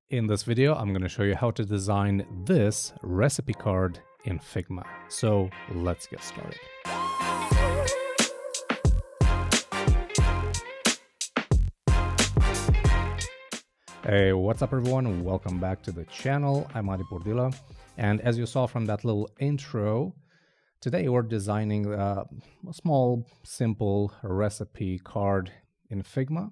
In this video, I'm going to show you how to design this recipe card in Figma. So let's get started. Hey, what's up everyone? Welcome back to the channel. I'm Purdila. And as you saw from that little intro, today we're designing a small, simple recipe card in Figma.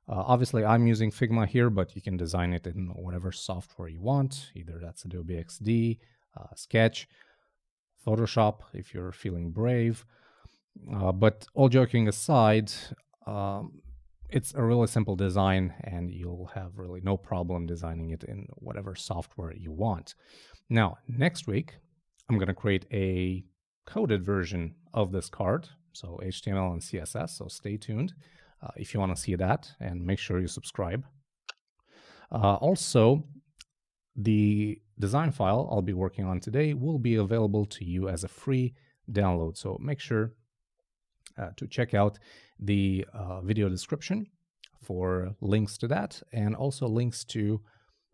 Obviously, I'm using Figma here, but you can design it in whatever software you want. Either that's Adobe XD, Sketch, Photoshop, if you're feeling brave. But all joking aside, it's a really simple design, and you'll have really no problem designing it in whatever software you want. Now, next week, I'm going to create a coded version of this card, so HTML and CSS, so stay tuned. If you want to see that, and make sure you subscribe. Also, the design file I'll be working on today will be available to you as a free download. So make sure to check out the video description for links to that, and also links to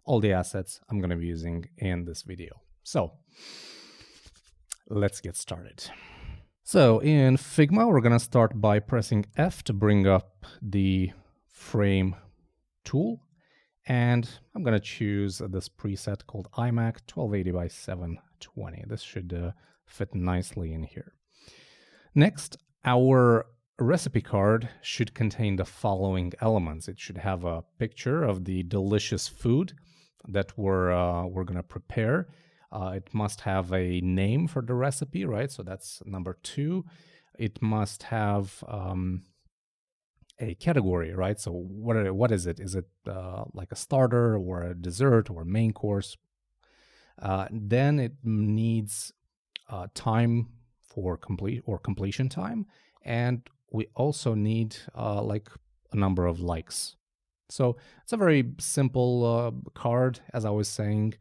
all the assets I'm going to be using in this video. So let's get started. So in Figma, we're going to start by pressing F to bring up the frame tool. And I'm going to choose this preset called iMac 1280 by 720. This should fit nicely in here. Next, our recipe card should contain the following elements. It should have a picture of the delicious food that we're going to prepare. It must have a name for the recipe, right? So that's number 2. It must have a category, right? So what is it? Is it like a starter or a dessert or a main course? Then it needs time for completion time, and we also need like a number of likes. So it's a very simple card, as I was saying.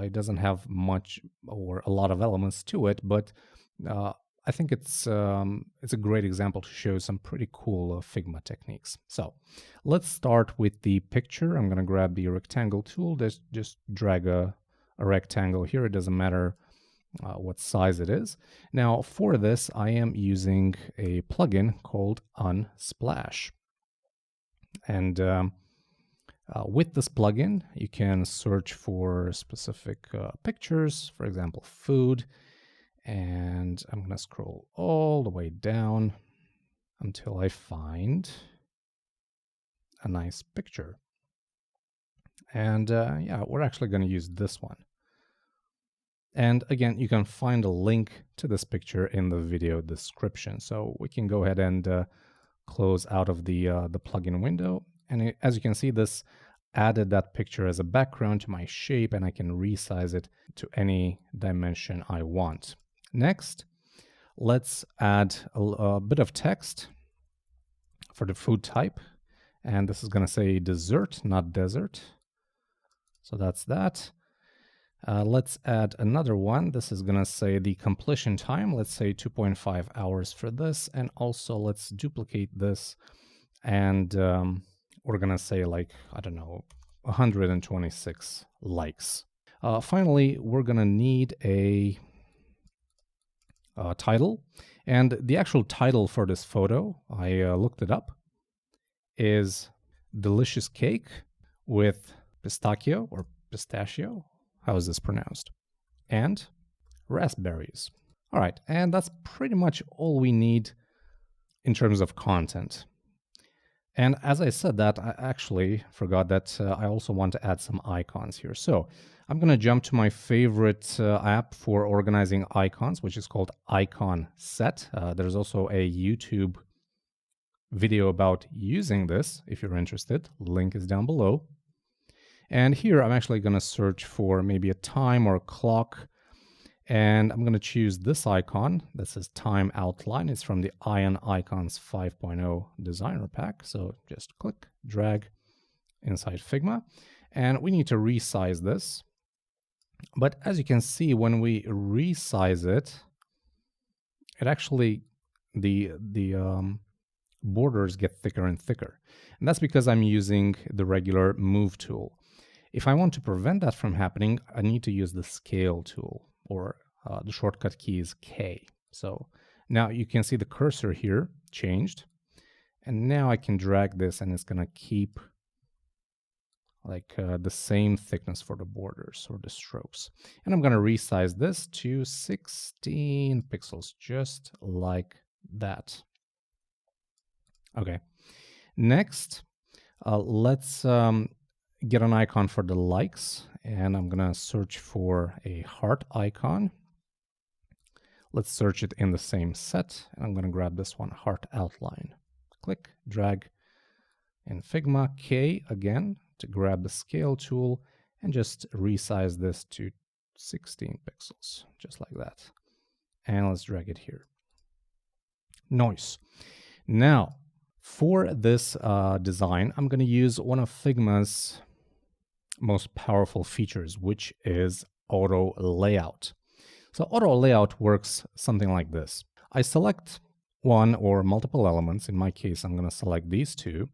It doesn't have much or a lot of elements to it, but I think it's a great example to show some pretty cool Figma techniques. So let's start with the picture. I'm going to grab the rectangle tool. Just drag a rectangle here. It doesn't matter what size it is. Now for this, I am using a plugin called Unsplash. And with this plugin, you can search for specific pictures, for example, food. And I'm going to scroll all the way down until I find a nice picture. And yeah, we're actually going to use this one. And again, you can find a link to this picture in the video description. So we can go ahead and close out of the plugin window. And as you can see, this added that picture as a background to my shape, and I can resize it to any dimension I want. Next, let's add a bit of text for the food type. And this is going to say dessert, not desert. So that's that. Let's add another one. This is going to say the completion time. Let's say 2.5 hours for this. And also let's duplicate this, and we're going to say, like, I don't know, 126 likes. Finally, we're going to need a title. And the actual title for this photo, I looked it up, is Delicious Cake with Pistachio, or Pistachio. How is this pronounced? And raspberries. All right, and that's pretty much all we need in terms of content. And as I said that, I actually forgot that I also want to add some icons here. So I'm going to jump to my favorite app for organizing icons, which is called Icon Set. There's also a YouTube video about using this if you're interested. Link is down below. And here I'm actually going to search for maybe a time or a clock. And I'm going to choose this icon. This is Time Outline. It's from the Ion Icons 5.0 Designer Pack. So just click, drag inside Figma. And we need to resize this. But as you can see, when we resize it, it actually, the borders get thicker and thicker. And that's because I'm using the regular Move tool. If I want to prevent that from happening, I need to use the scale tool, or the shortcut key is K. So now you can see the cursor here changed. And now I can drag this and it's going to keep like the same thickness for the borders or the strokes. And I'm going to resize this to 16 pixels, just like that. Okay. Next, let's get an icon for the likes, and I'm going to search for a heart icon. Let's search it in the same set, and I'm going to grab this one, heart outline. Click, drag in Figma, K again to grab the scale tool and just resize this to 16 pixels, just like that. And let's drag it here. Nice. Now, for this design, I'm going to use one of Figma's most powerful features, which is auto layout. So auto layout works something like this. I select one or multiple elements. In my case, I'm going to select these two,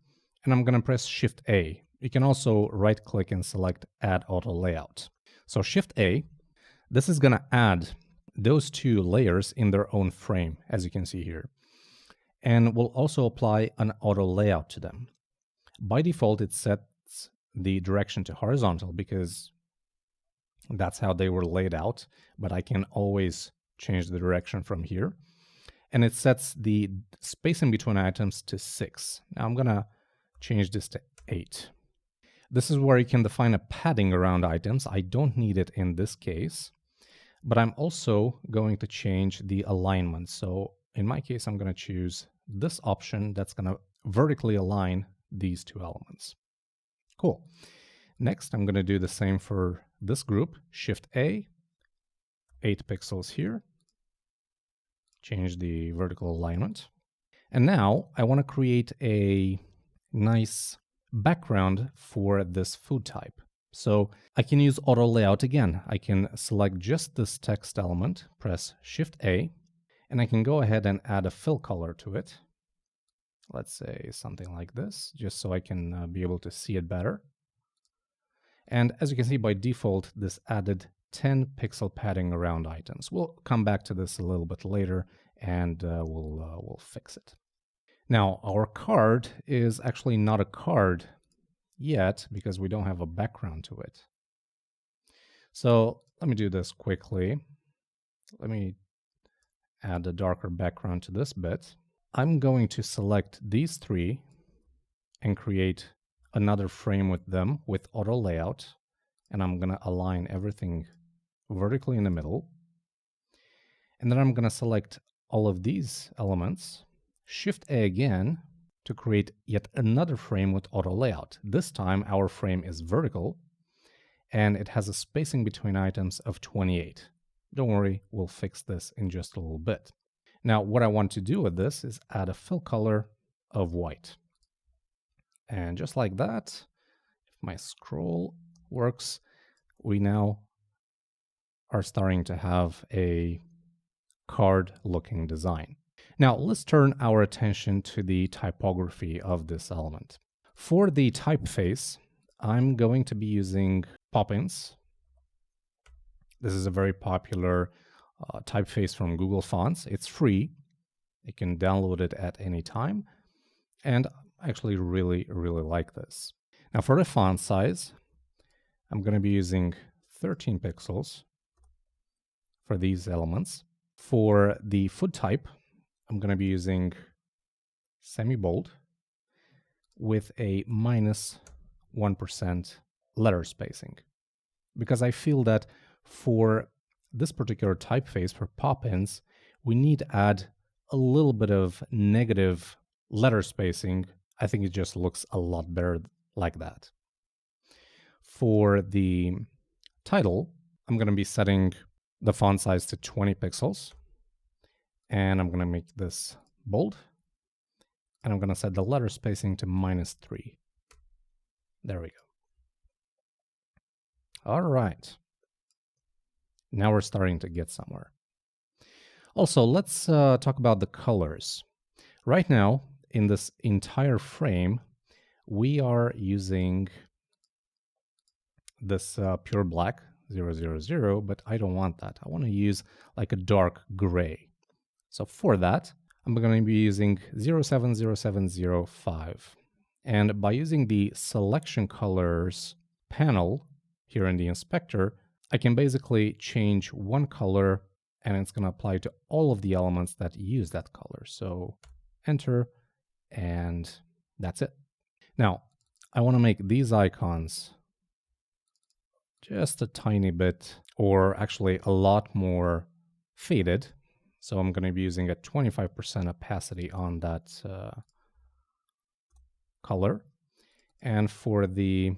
and I'm going to press Shift A. You can also right click and select Add Auto Layout. So Shift A, this is going to add those two layers in their own frame, as you can see here. And we'll also apply an auto layout to them. By default, it sets the direction to horizontal because that's how they were laid out, but I can always change the direction from here. And it sets the spacing between items to 6. Now I'm going to change this to 8. This is where you can define a padding around items. I don't need it in this case, but I'm also going to change the alignment. So in my case, I'm going to choose this option that's going to vertically align these two elements. Cool. Next, I'm going to do the same for this group. Shift A, 8 pixels here. Change the vertical alignment. And now I want to create a nice background for this food type. So I can use auto layout again. I can select just this text element, press Shift A, and I can go ahead and add a fill color to it. Let's say something like this, just so I can be able to see it better. And as you can see, by default, this added 10 pixel padding around items. We'll come back to this a little bit later, and we'll fix it. Now, our card is actually not a card yet because we don't have a background to it. So let me do this quickly. Let me add a darker background to this bit. I'm going to select these three and create another frame with them with auto layout. And I'm going to align everything vertically in the middle. And then I'm going to select all of these elements, Shift A again to create yet another frame with auto layout. This time our frame is vertical and it has a spacing between items of 28. Don't worry, we'll fix this in just a little bit. Now, what I want to do with this is add a fill color of white. And just like that, if my scroll works, we now are starting to have a card-looking design. Now, let's turn our attention to the typography of this element. For the typeface, I'm going to be using Poppins. This is a very popular typeface from Google Fonts. It's free. You can download it at any time. And I actually really like this. Now for the font size, I'm going to be using 13 pixels for these elements. For the foot type, I'm going to be using semi-bold with a -1% letter spacing. Because I feel that for this particular typeface, for Poppins, we need to add a little bit of negative letter spacing. I think it just looks a lot better like that. For the title, I'm going to be setting the font size to 20 pixels. And I'm going to make this bold. And I'm going to set the letter spacing to -3. There we go. All right. Now we're starting to get somewhere. Also, let's talk about the colors. Right now, in this entire frame, we are using this pure black 000, but I don't want that. I want to use like a dark gray. So for that, I'm going to be using 070705. And by using the selection colors panel here in the inspector, I can basically change one color and it's going to apply to all of the elements that use that color. So enter, and that's it. Now, I want to make these icons just a tiny bit, or actually a lot more faded. So I'm going to be using a 25% opacity on that color. And for the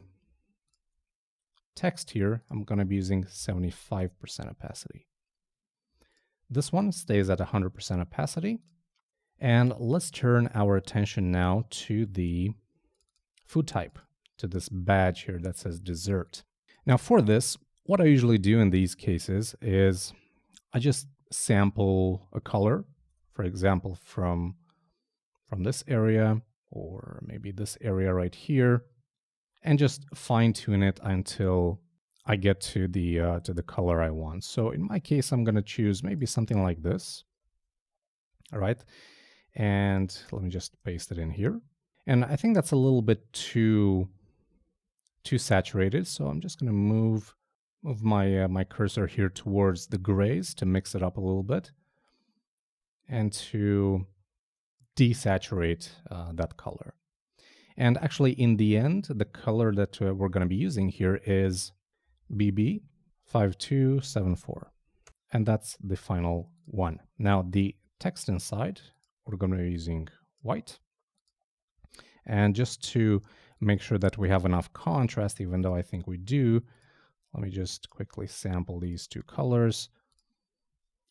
text here, I'm going to be using 75% opacity. This one stays at 100% opacity. And let's turn our attention now to the food type, to this badge here that says dessert. Now for this, what I usually do in these cases is I just sample a color, for example, from this area, or maybe this area right here, and just fine tune it until I get to the color I want. So in my case, I'm going to choose maybe something like this. All right. And let me just paste it in here. And I think that's a little bit too saturated. So I'm just going to move my cursor here towards the grays to mix it up a little bit and to desaturate that color. And actually, in the end, the color that we're going to be using here is BB5274. And that's the final one. Now, the text inside, we're going to be using white. And just to make sure that we have enough contrast, even though I think we do, let me just quickly sample these two colors.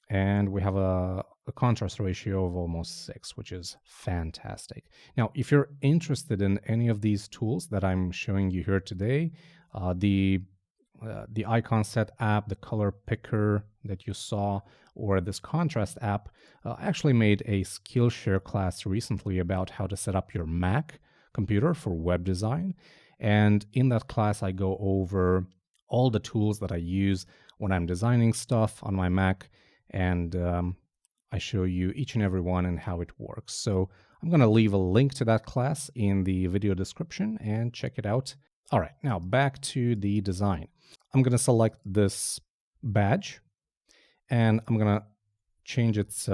And we have a contrast ratio of almost 6, which is fantastic. Now, if you're interested in any of these tools that I'm showing you here today, the icon set app, the color picker that you saw, or this contrast app, I actually made a Skillshare class recently about how to set up your Mac computer for web design. And in that class, I go over all the tools that I use when I'm designing stuff on my Mac, and I show you each and every one and how it works. So I'm going to leave a link to that class in the video description and check it out. All right, now back to the design. I'm going to select this badge and I'm going to change its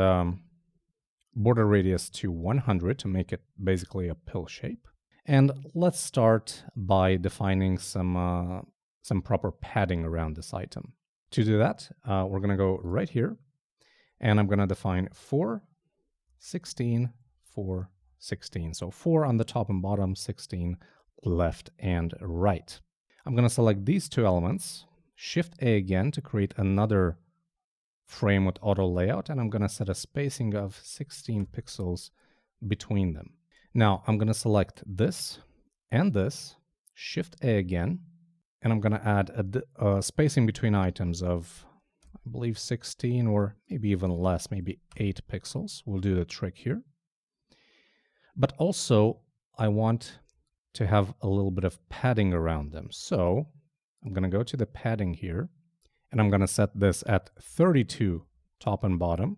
border radius to 100 to make it basically a pill shape. And let's start by defining some proper padding around this item. To do that, we're going to go right here and I'm going to define 4, 16, 4, 16. So 4 on the top and bottom, 16 left and right. I'm going to select these two elements, Shift A again to create another frame with auto layout, and I'm going to set a spacing of 16 pixels between them. Now I'm going to select this and this, Shift A again, and I'm going to add a spacing between items of, I believe, 16 or maybe even less, maybe 8 pixels. We'll do the trick here. But also, I want to have a little bit of padding around them. So I'm going to go to the padding here, and I'm going to set this at 32 top and bottom,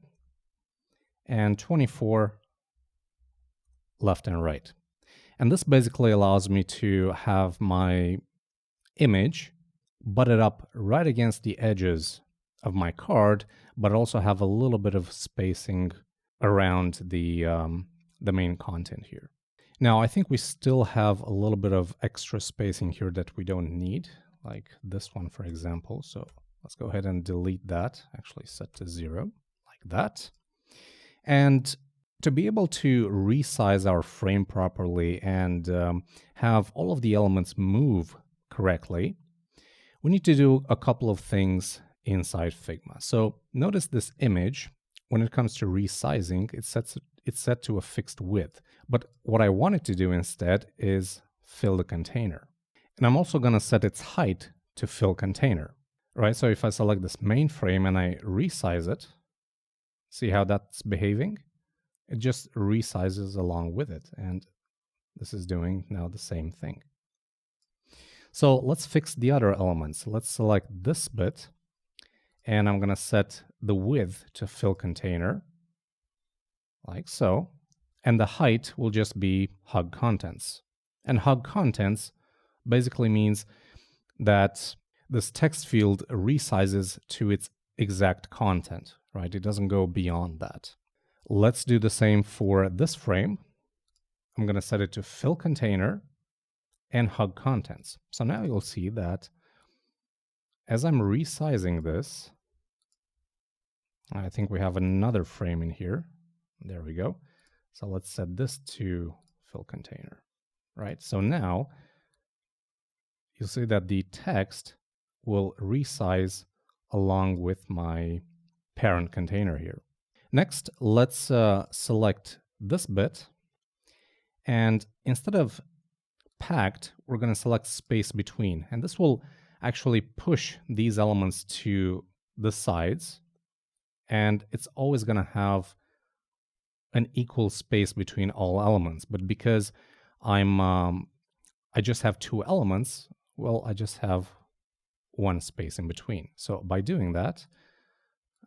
and 24 left and right. And this basically allows me to have my image butted up right against the edges of my card, but also have a little bit of spacing around the main content here. Now, I think we still have a little bit of extra spacing here that we don't need, like this one, for example. So let's go ahead and delete that, actually set to 0, like that. And to be able to resize our frame properly and have all of the elements move correctly, we need to do a couple of things inside Figma. So notice this image, when it comes to resizing, it's set to a fixed width. But what I want it to do instead is fill the container. And I'm also going to set its height to fill container, right? So if I select this main frame and I resize it, see how that's behaving? It just resizes along with it. And this is doing now the same thing. So let's fix the other elements. Let's select this bit, and I'm going to set the width to fill container, like so. And the height will just be hug contents. And hug contents basically means that this text field resizes to its exact content, right? It doesn't go beyond that. Let's do the same for this frame. I'm going to set it to fill container and hug contents. So now you'll see that as I'm resizing this, I think we have another frame in here. There we go. So let's set this to fill container, right? So now you'll see that the text will resize along with my parent container here. Next, let's select this bit, and instead of packed, we're going to select space between, and this will actually push these elements to the sides, and it's always going to have an equal space between all elements. But because I just have two elements, well, I just have one space in between. So by doing that,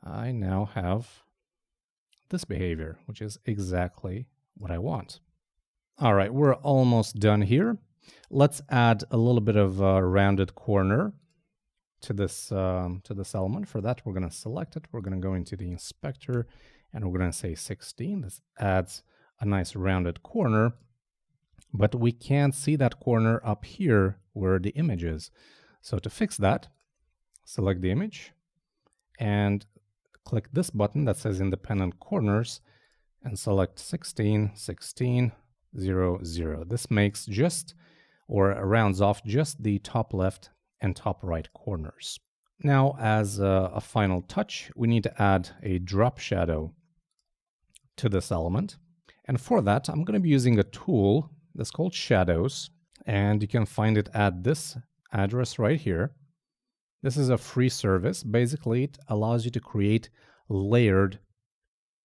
I now have this behavior, which is exactly what I want. All right, we're almost done here. Let's add a little bit of a rounded corner to this element. For that, we're going to select it. We're going to go into the inspector, and we're going to say 16. This adds a nice rounded corner, but we can't see that corner up here where the image is. So to fix that, select the image and click this button that says independent corners and select 16, 16, 0, 0. This makes just, or rounds off just the top left and top right corners. Now, as a final touch, we need to add a drop shadow to this element. And for that, I'm going to be using a tool that's called Shadows, and you can find it at this address right here. This is a free service. Basically, it allows you to create layered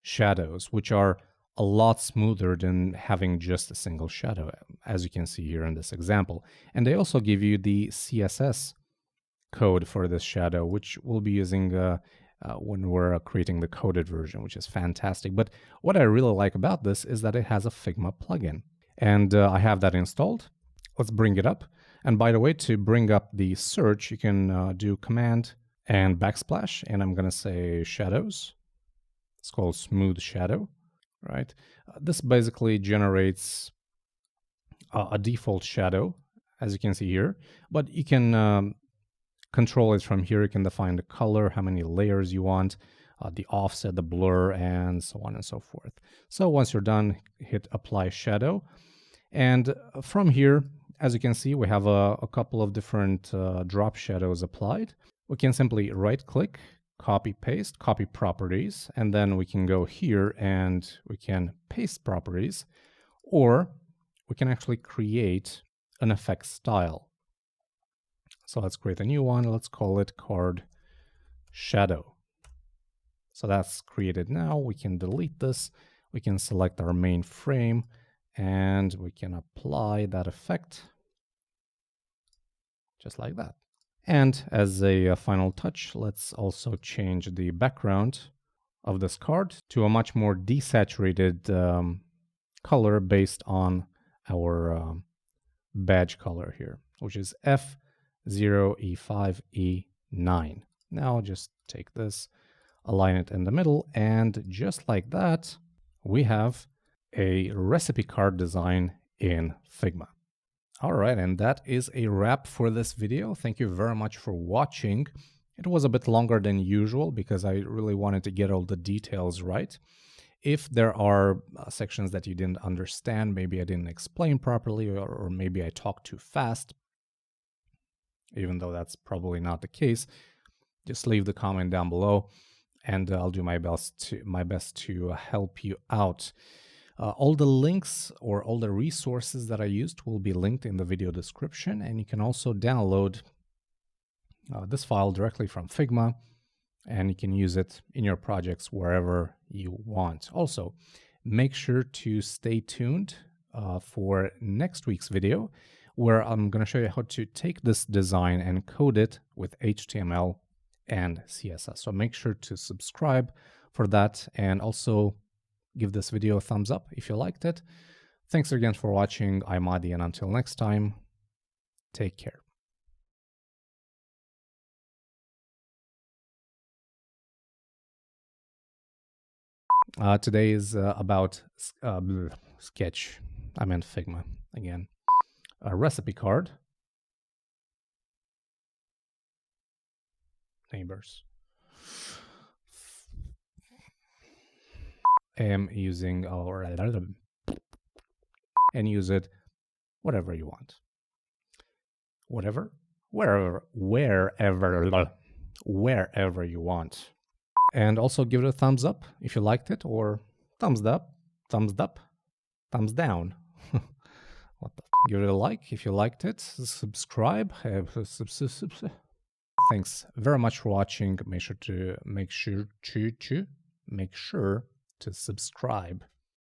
shadows, which are a lot smoother than having just a single shadow, as you can see here in this example. And they also give you the CSS code for this shadow, which we'll be using when we're creating the coded version, which is fantastic. But what I really like about this is that it has a Figma plugin, and I have that installed. Let's bring it up. And by the way, to bring up the search, you can do Command and backsplash, and I'm going to say shadows. It's called Smooth Shadow, right? This basically generates a default shadow, as you can see here, but you can control it from here. You can define the color, how many layers you want, the offset, the blur, and so on and so forth. So once you're done, hit Apply Shadow. And from here, as you can see, we have a couple of different drop shadows applied. We can simply right-click, copy-paste, copy properties, and then we can go here and we can paste properties, or we can actually create an effect style. So let's create a new one. Let's call it card shadow. So that's created now. We can delete this. We can select our main frame and we can apply that effect just like that. And as a final touch, let's also change the background of this card to a much more desaturated color based on our badge color here, which is F0E5E9. Now just take this, align it in the middle, and just like that, we have a recipe card design in Figma. All right, and that is a wrap for this video. Thank you very much for watching. It was a bit longer than usual because I really wanted to get all the details right. If there are sections that you didn't understand, maybe I didn't explain properly, or maybe I talked too fast, even though that's probably not the case, just leave the comment down below and I'll do my best to help you out. All the links or all the resources that I used will be linked in the video description, and you can also download this file directly from Figma, and you can use it in your projects wherever you want. Also, make sure to stay tuned for next week's video, where I'm going to show you how to take this design and code it with HTML and CSS. So make sure to subscribe for that, and also give this video a thumbs up if you liked it. Thanks again for watching. I'm Adi, and until next time, take care. Today is about Sketch. I meant Figma again. A recipe card. Neighbors. I am using our and use it whatever you want. Whatever, wherever you want. And also give it a thumbs up if you liked it, or thumbs up, thumbs down. What the give it a like if you liked it. Subscribe. Thanks very much for watching. Make sure to subscribe.